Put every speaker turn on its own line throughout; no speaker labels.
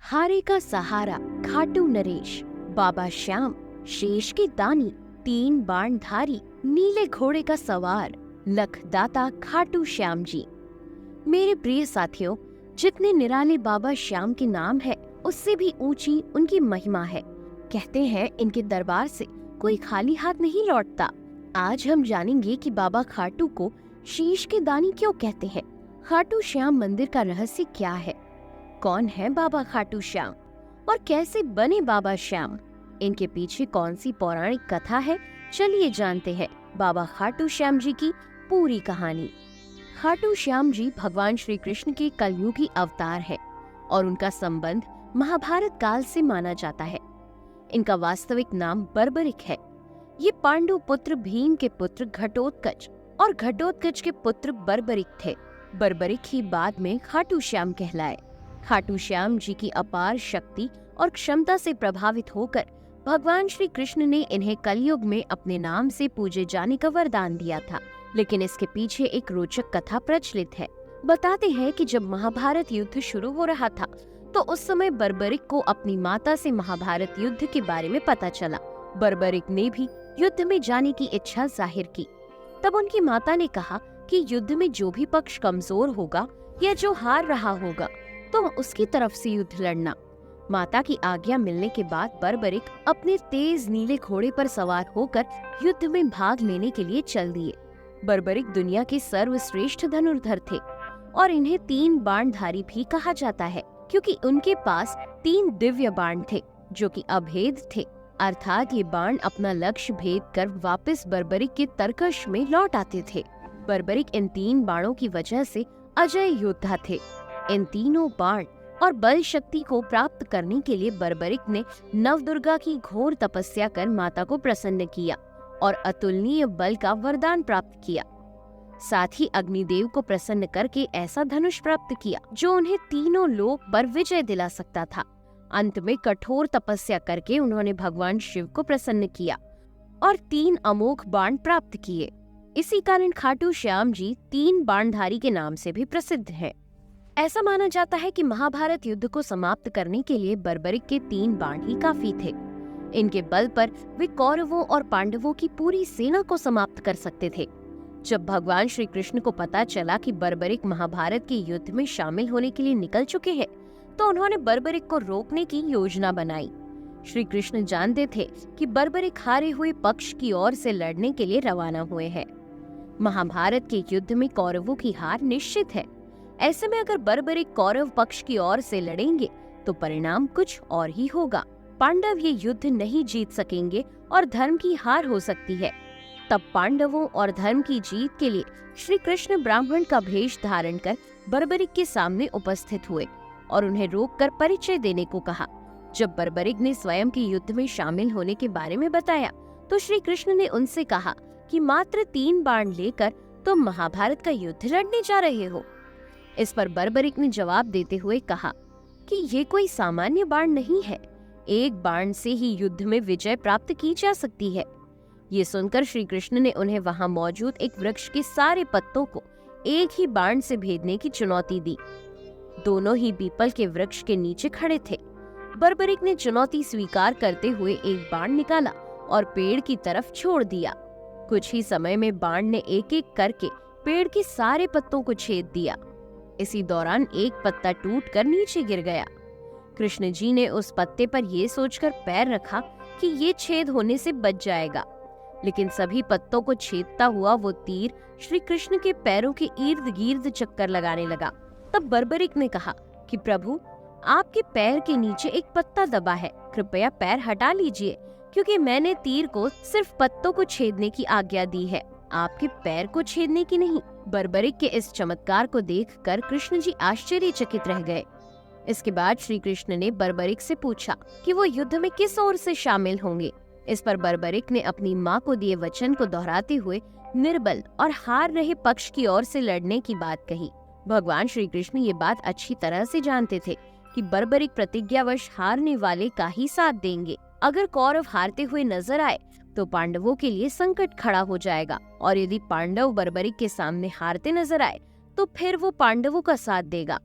हारे का सहारा खाटू नरेश, बाबा श्याम, शेष के दानी, तीन बाणधारी, नीले घोड़े का सवार, लखदाता खाटू श्याम जी। मेरे प्रिय साथियों, जितने निराले बाबा श्याम के नाम है, उससे भी ऊंची उनकी महिमा है। कहते हैं इनके दरबार से कोई खाली हाथ नहीं लौटता। आज हम जानेंगे कि बाबा खाटू को शीश के दानी क्यों कहते हैं। खाटू श्याम मंदिर का रहस्य क्या है? कौन है बाबा खाटू श्याम और कैसे बने बाबा श्याम? इनके पीछे कौन सी पौराणिक कथा है? चलिए जानते हैं बाबा खाटू श्याम जी की पूरी कहानी। खाटू श्याम जी भगवान श्री कृष्ण के कलयुगी अवतार है और उनका संबंध महाभारत काल से माना जाता है। इनका वास्तविक नाम बर्बरिक है। ये पांडु पुत्र भीम के पुत्र घटोत्कच और घटोत्कच के पुत्र बर्बरिक थे। बर्बरिक ही बाद में खाटू श्याम कहलाए। खाटू श्याम जी की अपार शक्ति और क्षमता से प्रभावित होकर भगवान श्री कृष्ण ने इन्हें कलयुग में अपने नाम से पूजे जाने का वरदान दिया था। लेकिन इसके पीछे एक रोचक कथा प्रचलित है। बताते हैं कि जब महाभारत युद्ध शुरू हो रहा था तो उस समय बर्बरिक को अपनी माता से महाभारत युद्ध के बारे में पता चला। बर्बरिक ने भी युद्ध में जाने की इच्छा जाहिर की। तब उनकी माता ने कहा कि युद्ध में जो भी पक्ष कमजोर होगा या जो हार रहा होगा तुम उसकी तरफ से युद्ध लड़ना। माता की आज्ञा मिलने के बाद बर्बरिक अपने तेज नीले घोड़े पर सवार होकर युद्ध में भाग लेने के लिए चल दिए। बर्बरिक दुनिया के सर्वश्रेष्ठ धनुर्धर थे और इन्हें तीन बाणधारी भी कहा जाता है, क्योंकि उनके पास तीन दिव्य बाण थे जो कि अभेद थे। अर्थात ये बाण अपना लक्ष्य भेद कर वापस बर्बरिक के तरकश में लौट आते थे। बर्बरिक इन तीन बाणों की वजह से अजय योद्धा थे। इन तीनों बाण और बल शक्ति को प्राप्त करने के लिए बर्बरिक ने नवदुर्गा की घोर तपस्या कर माता को प्रसन्न किया और अतुलनीय बल का वरदान प्राप्त किया। साथ ही अग्निदेव को प्रसन्न करके ऐसा धनुष प्राप्त किया जो उन्हें तीनों लोक पर विजय दिला सकता था। अंत में कठोर तपस्या करके उन्होंने भगवान शिव को प्रसन्न किया और तीन अमोघ बाण प्राप्त किए। इसी कारण खाटू श्याम जी तीन बाणधारी के नाम से भी प्रसिद्ध है। ऐसा माना जाता है कि महाभारत युद्ध को समाप्त करने के लिए बर्बरिक के तीन बाण ही काफी थे। इनके बल पर वे कौरवों और पांडवों की पूरी सेना को समाप्त कर सकते थे। जब भगवान श्री कृष्ण को पता चला कि बर्बरिक महाभारत के युद्ध में शामिल होने के लिए निकल चुके हैं, तो उन्होंने बर्बरिक को रोकने की योजना बनाई। श्री कृष्ण जानते थे कि बर्बरिक हारे हुए पक्ष की ओर से लड़ने के लिए रवाना हुए हैं। महाभारत के युद्ध में कौरवों की हार निश्चित है। ऐसे में अगर बर्बरिक कौरव पक्ष की ओर से लड़ेंगे तो परिणाम कुछ और ही होगा। पांडव ये युद्ध नहीं जीत सकेंगे और धर्म की हार हो सकती है। तब पांडवों और धर्म की जीत के लिए श्री कृष्ण ब्राह्मण का भेष धारण कर बर्बरिक के सामने उपस्थित हुए और उन्हें रोककर परिचय देने को कहा। जब बर्बरिक ने स्वयं के युद्ध में शामिल होने के बारे में बताया तो श्री कृष्ण ने उनसे कहा कि मात्र तीन बाण लेकर तुम महाभारत का युद्ध लड़ने जा रहे हो। इस पर बर्बरिक ने जवाब देते हुए कहा कि ये कोई सामान्य बाण नहीं है। एक बाण से ही युद्ध में विजय प्राप्त की जा सकती है। ये सुनकर श्री कृष्ण ने उन्हें वहां मौजूद एक वृक्ष के सारे पत्तों को एक ही बाण से भेदने की चुनौती दी। दोनों ही पीपल के वृक्ष के नीचे खड़े थे। बर्बरिक ने चुनौती स्वीकार करते हुए एक बाण निकाला और पेड़ की तरफ छोड़ दिया। कुछ ही समय में बाण ने एक एक करके पेड़ के सारे पत्तों को छेद दिया। इसी दौरान एक पत्ता टूटकर नीचे गिर गया। कृष्ण जी ने उस पत्ते पर ये सोचकर पैर रखा कि ये छेद होने से बच जाएगा, लेकिन सभी पत्तों को छेदता हुआ वो तीर श्री कृष्ण के पैरों के इर्द गिर्द चक्कर लगाने लगा। तब बर्बरिक ने कहा कि प्रभु, आपके पैर के नीचे एक पत्ता दबा है, कृपया पैर हटा लीजिए, क्योंकि मैंने तीर को सिर्फ पत्तों को छेदने की आज्ञा दी है, आपके पैर को छेदने की नहीं। बर्बरिक के इस चमत्कार को देखकर कृष्ण जी आश्चर्यचकित रह गए। इसके बाद श्री कृष्ण ने बर्बरिक से पूछा कि वो युद्ध में किस ओर से शामिल होंगे। इस पर बर्बरिक ने अपनी माँ को दिए वचन को दोहराते हुए निर्बल और हार रहे पक्ष की ओर से लड़ने की बात कही। भगवान श्री कृष्ण ये बात अच्छी तरह से जानते थे कि बर्बरिक प्रतिज्ञावश हारने वाले का ही साथ देंगे। अगर कौरव हारते हुए नजर आए तो पांडवों के लिए संकट खड़ा हो जाएगा, और यदि पांडव बर्बरिक के सामने हारते नजर आए तो फिर वो पांडवों का साथ देगा।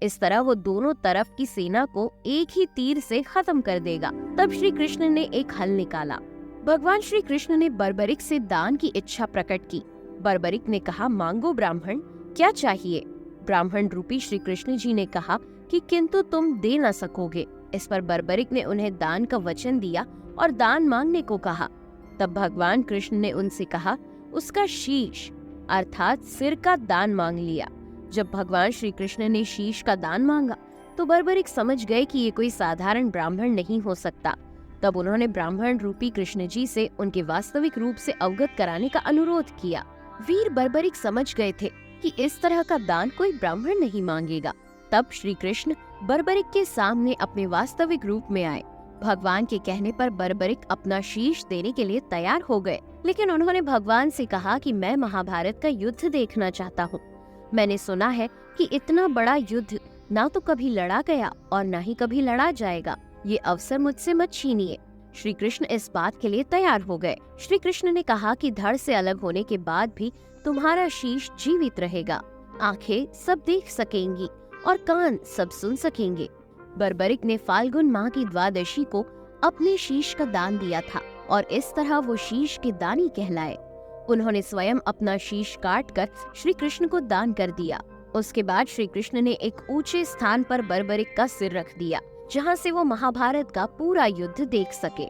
इस तरह वो दोनों तरफ की सेना को एक ही तीर से खत्म कर देगा। तब श्री कृष्ण ने एक हल निकाला। भगवान श्री कृष्ण ने बर्बरिक से दान की इच्छा प्रकट की। बर्बरिक ने कहा, मांगो ब्राह्मण, क्या चाहिए? ब्राह्मण रूपी श्री कृष्ण जी ने कहा कि किंतु तुम दे न सकोगे। इस पर बर्बरिक ने उन्हें दान का वचन दिया और दान मांगने को कहा। तब भगवान कृष्ण ने उनसे कहा, उसका शीश अर्थात सिर का दान मांग लिया। जब भगवान श्री कृष्ण ने शीश का दान मांगा तो बर्बरिक समझ गए कि ये कोई साधारण ब्राह्मण नहीं हो सकता। तब उन्होंने ब्राह्मण रूपी कृष्ण जी से उनके वास्तविक रूप से अवगत कराने का अनुरोध किया। वीर बर्बरिक समझ गए थे कि इस तरह का दान कोई ब्राह्मण नहीं मांगेगा। तब श्री कृष्ण बर्बरिक के सामने अपने वास्तविक रूप में आए। भगवान के कहने पर बर्बरिक अपना शीश देने के लिए तैयार हो गए, लेकिन उन्होंने भगवान से कहा कि मैं महाभारत का युद्ध देखना चाहता हूँ। मैंने सुना है कि इतना बड़ा युद्ध ना तो कभी लड़ा गया और ना ही कभी लड़ा जाएगा। ये अवसर मुझसे मत छीनिए। श्री कृष्ण इस बात के लिए तैयार हो गए। श्री कृष्ण ने कहा कि धड़ से अलग होने के बाद भी तुम्हारा शीश जीवित रहेगा। आंखें सब देख सकेंगी और कान सब सुन सकेंगे। बर्बरिक ने फाल्गुन माह की द्वादशी को अपने शीश का दान दिया था और इस तरह वो शीश के दानी कहलाए। उन्होंने स्वयं अपना शीश काटकर श्री कृष्ण को दान कर दिया। उसके बाद श्री कृष्ण ने एक ऊंचे स्थान पर बर्बरिक का सिर रख दिया, जहां से वो महाभारत का पूरा युद्ध देख सके।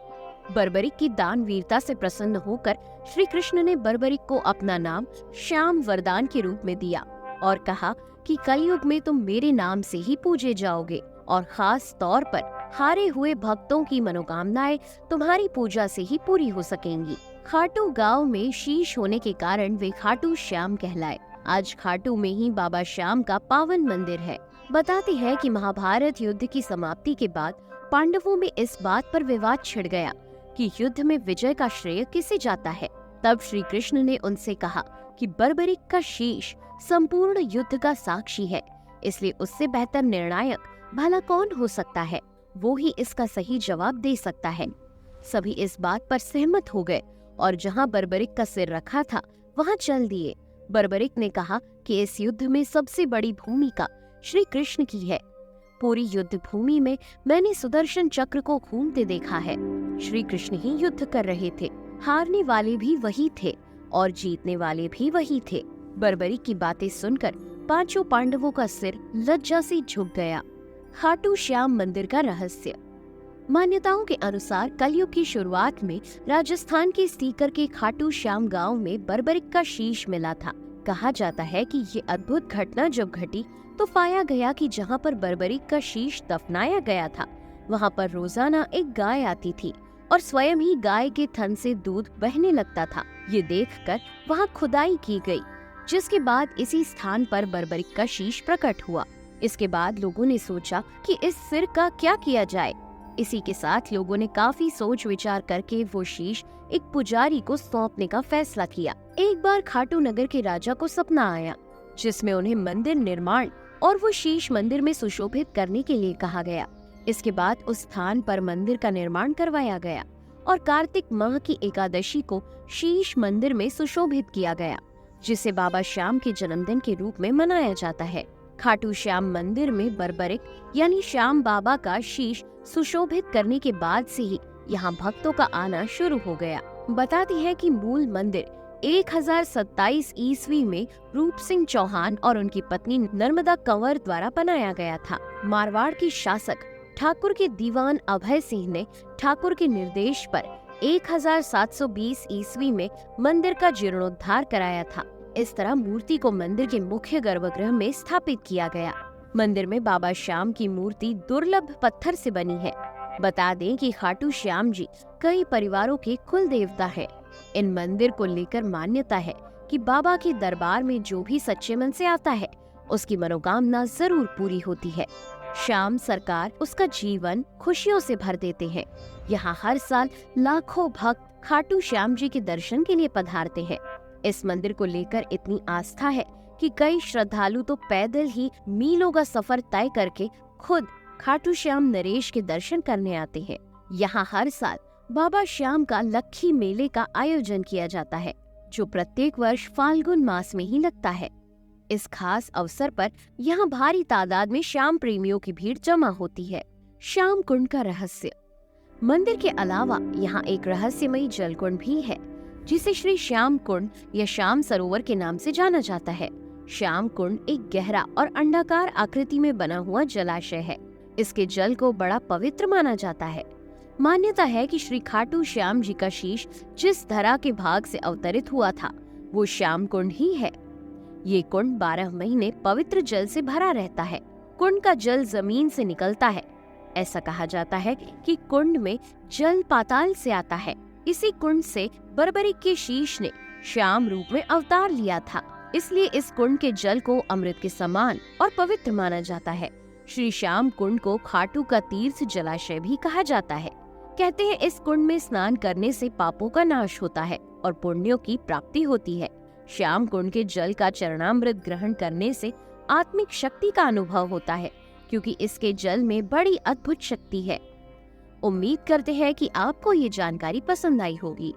बर्बरिक की दान वीरता से प्रसन्न होकर श्री कृष्ण ने बर्बरिक को अपना नाम श्याम वरदान के रूप में दिया और कहा कि कलयुग में तुम मेरे नाम से ही पूजे जाओगे और खास तौर पर हारे हुए भक्तों की मनोकामनाएं तुम्हारी पूजा से ही पूरी हो सकेंगी। खाटू गांव में शीश होने के कारण वे खाटू श्याम कहलाए। आज खाटू में ही बाबा श्याम का पावन मंदिर है। बताते हैं कि महाभारत युद्ध की समाप्ति के बाद पांडवों में इस बात पर विवाद छिड़ गया कि युद्ध में विजय का श्रेय किसे जाता है। तब श्री कृष्ण ने उनसे कहा कि बर्बरिक का शीश संपूर्ण युद्ध का साक्षी है, इसलिए उससे बेहतर निर्णायक भला कौन हो सकता है। वो ही इसका सही जवाब दे सकता है। सभी इस बात पर सहमत हो गए और जहां बर्बरिक का सिर रखा था वहां चल दिए। बर्बरिक ने कहा कि इस युद्ध में सबसे बड़ी भूमिका श्री कृष्ण की है। पूरी युद्ध भूमि में मैंने सुदर्शन चक्र को घूमते देखा है। श्री कृष्ण ही युद्ध कर रहे थे। हारने वाले भी वही थे और जीतने वाले भी वही थे। बर्बरिक की बातें सुनकर पांचों पांडवों का सिर लज्जा से झुक गया। खाटू श्याम मंदिर का रहस्य। मान्यताओं के अनुसार कलयुग की शुरुआत में राजस्थान के सीकर के खाटू श्याम गांव में बर्बरिक का शीश मिला था। कहा जाता है कि ये अद्भुत घटना जब घटी तो पाया गया कि जहां पर बर्बरिक का शीश दफनाया गया था वहां पर रोजाना एक गाय आती थी और स्वयं ही गाय के थन से दूध बहने लगता था। ये देखकर वहां खुदाई की गई, जिसके बाद इसी स्थान पर बर्बरिक का शीश प्रकट हुआ। इसके बाद लोगों ने सोचा कि इस सिर का क्या किया जाए। इसी के साथ लोगों ने काफी सोच विचार करके वो शीश एक पुजारी को सौंपने का फैसला किया। एक बार खाटू नगर के राजा को सपना आया, जिसमें उन्हें मंदिर निर्माण और वो शीश मंदिर में सुशोभित करने के लिए कहा गया। इसके बाद उस स्थान पर मंदिर का निर्माण करवाया गया और कार्तिक माह की एकादशी को शीश मंदिर में सुशोभित किया गया, जिसे बाबा श्याम के जन्मदिन के रूप में मनाया जाता है। खाटू श्याम मंदिर में बर्बरिक यानी श्याम बाबा का शीश सुशोभित करने के बाद से ही यहाँ भक्तों का आना शुरू हो गया। बताती है कि मूल मंदिर 1027 ईस्वी में रूप सिंह चौहान और उनकी पत्नी नर्मदा कंवर द्वारा बनाया गया था। मारवाड़ के शासक ठाकुर के दीवान अभय सिंह ने ठाकुर के निर्देश पर 1720 ईस्वी में मंदिर का जीर्णोद्धार कराया था। इस तरह मूर्ति को मंदिर के मुख्य गर्भगृह में स्थापित किया गया। मंदिर में बाबा श्याम की मूर्ति दुर्लभ पत्थर से बनी है। बता दें कि खाटू श्याम जी कई परिवारों के कुल देवता है। इन मंदिर को लेकर मान्यता है कि बाबा के दरबार में जो भी सच्चे मन से आता है उसकी मनोकामना जरूर पूरी होती है। श्याम सरकार उसका जीवन खुशियों से भर देते हैं। यहाँ हर साल लाखों भक्त खाटू श्याम जी के दर्शन के लिए पधारते हैं। इस मंदिर को लेकर इतनी आस्था है कि कई श्रद्धालु तो पैदल ही मीलों का सफर तय करके खुद खाटू श्याम नरेश के दर्शन करने आते हैं। यहाँ हर साल बाबा श्याम का लक्खी मेले का आयोजन किया जाता है, जो प्रत्येक वर्ष फाल्गुन मास में ही लगता है। इस खास अवसर पर यहाँ भारी तादाद में श्याम प्रेमियों की भीड़ जमा होती है। श्याम कुंड का रहस्य। मंदिर के अलावा यहाँ एक रहस्यमयी जल कुंड भी है, जिसे श्री श्याम कुंड या श्याम सरोवर के नाम से जाना जाता है। श्याम कुंड एक गहरा और अंडाकार आकृति में बना हुआ जलाशय है। इसके जल को बड़ा पवित्र माना जाता है। मान्यता है कि श्री खाटू श्याम जी का शीश जिस धरा के भाग से अवतरित हुआ था, वो श्याम कुंड ही है। ये कुंड 12 महीने पवित्र जल से भरा रहता है। कुंड का जल जमीन से निकलता है। ऐसा कहा जाता है कि कुंड में जल पाताल से आता है। इसी कुंड से बर्बरिक के शीश ने श्याम रूप में अवतार लिया था। इसलिए इस कुंड के जल को अमृत के समान और पवित्र माना जाता है। श्री श्याम कुंड को खाटू का तीर्थ जलाशय भी कहा जाता है। कहते हैं इस कुंड में स्नान करने से पापों का नाश होता है और पुण्यों की प्राप्ति होती है। श्याम कुंड के जल का चरणामृत ग्रहण करने से आत्मिक शक्ति का अनुभव होता है, क्योंकि इसके जल में बड़ी अद्भुत शक्ति है। उम्मीद करते हैं कि आपको ये जानकारी पसंद आई होगी।